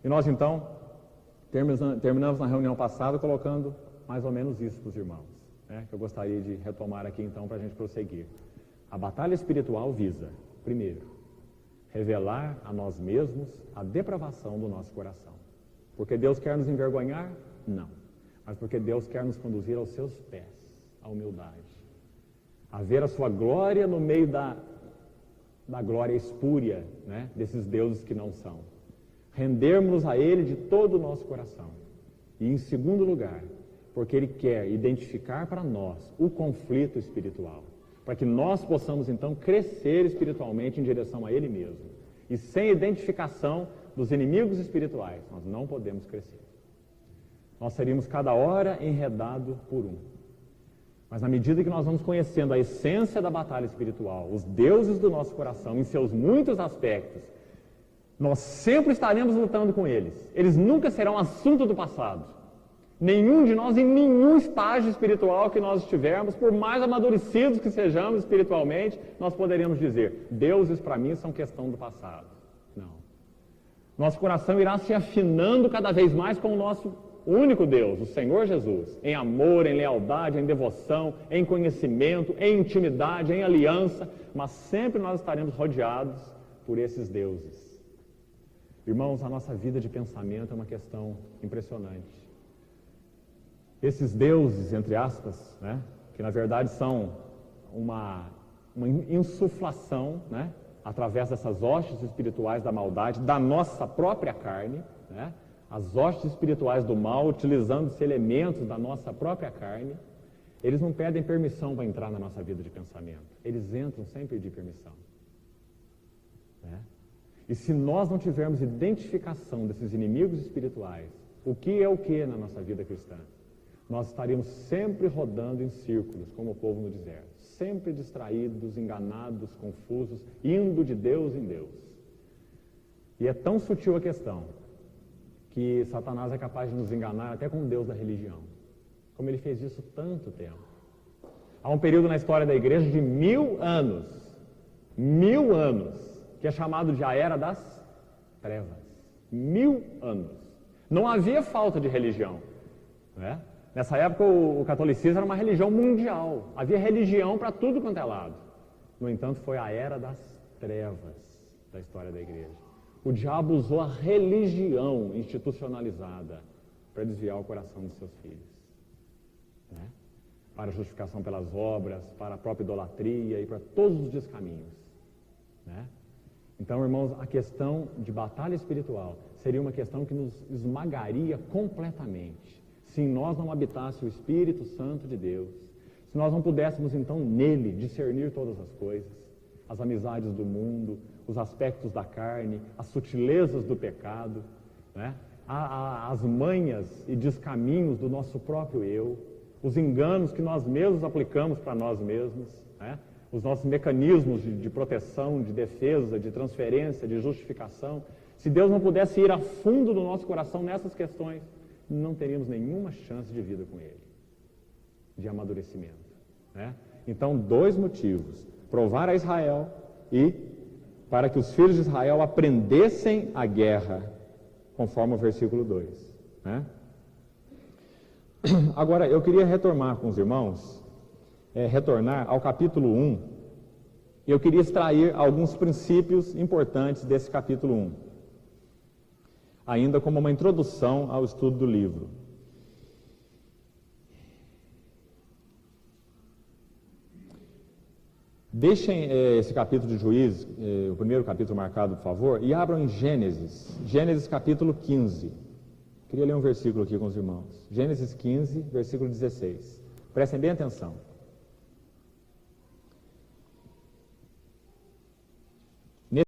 E nós então terminamos na reunião passada colocando mais ou menos isso para os irmãos, que eu gostaria de retomar aqui então para a gente prosseguir. A batalha espiritual visa, primeiro, revelar a nós mesmos a depravação do nosso coração. Porque Deus quer nos envergonhar? Não. Mas porque Deus quer nos conduzir aos seus pés, à humildade. A ver a sua glória no meio da glória espúria, desses deuses que não são. Rendermos a Ele de todo o nosso coração. E em segundo lugar, porque Ele quer identificar para nós o conflito espiritual. Para que nós possamos então crescer espiritualmente em direção a Ele mesmo. E sem identificação dos inimigos espirituais, nós não podemos crescer. Nós seríamos cada hora enredado por um. Mas na medida que nós vamos conhecendo a essência da batalha espiritual, os deuses do nosso coração, em seus muitos aspectos, nós sempre estaremos lutando com eles. Eles nunca serão assunto do passado. Nenhum de nós, em nenhum estágio espiritual que nós estivermos, por mais amadurecidos que sejamos espiritualmente, nós poderíamos dizer, deuses para mim são questão do passado. Não. Nosso coração irá se afinando cada vez mais com o nosso único Deus, o Senhor Jesus, em amor, em lealdade, em devoção, em conhecimento, em intimidade, em aliança, mas sempre nós estaremos rodeados por esses deuses. Irmãos, a nossa vida de pensamento é uma questão impressionante. Esses deuses, entre aspas, que na verdade são uma insuflação, através dessas hostes espirituais da maldade, da nossa própria carne, as hostes espirituais do mal, utilizando-se elementos da nossa própria carne, eles não pedem permissão para entrar na nossa vida de pensamento. Eles entram sem pedir permissão. E se nós não tivermos identificação desses inimigos espirituais, o que é o que na nossa vida cristã? Nós estaríamos sempre rodando em círculos, como o povo no deserto, sempre distraídos, enganados, confusos, indo de Deus em Deus. E é tão sutil a questão, que Satanás é capaz de nos enganar até com o Deus da religião, como ele fez isso tanto tempo. Há um período na história da igreja de 1000 anos, que é chamado de a Era das Trevas. 1000 anos. Não havia falta de religião, Nessa época o catolicismo era uma religião mundial, havia religião para tudo quanto é lado. No entanto, foi a Era das Trevas da história da igreja. O diabo usou a religião institucionalizada para desviar o coração dos seus filhos. Para a justificação pelas obras, para a própria idolatria e para todos os descaminhos. Então, irmãos, a questão de batalha espiritual seria uma questão que nos esmagaria completamente. Se em nós não habitasse o Espírito Santo de Deus, se nós não pudéssemos então nele discernir todas as coisas, as amizades do mundo, os aspectos da carne, as sutilezas do pecado, as manhas e descaminhos do nosso próprio eu, os enganos que nós mesmos aplicamos para nós mesmos, os nossos mecanismos de proteção, de defesa, de transferência, de justificação. Se Deus não pudesse ir a fundo do nosso coração nessas questões, não teríamos nenhuma chance de vida com Ele, de amadurecimento. Então, 2 motivos: provar a Israel e para que os filhos de Israel aprendessem a guerra, conforme o versículo 2. Agora, eu queria retornar com os irmãos, retornar ao capítulo 1, e eu queria extrair alguns princípios importantes desse capítulo 1. Ainda como uma introdução ao estudo do livro. Deixem esse capítulo de Juízes, o primeiro capítulo marcado, por favor, e abram em Gênesis, Gênesis capítulo 15. Queria ler um versículo aqui com os irmãos. Gênesis 15, versículo 16. Prestem bem atenção.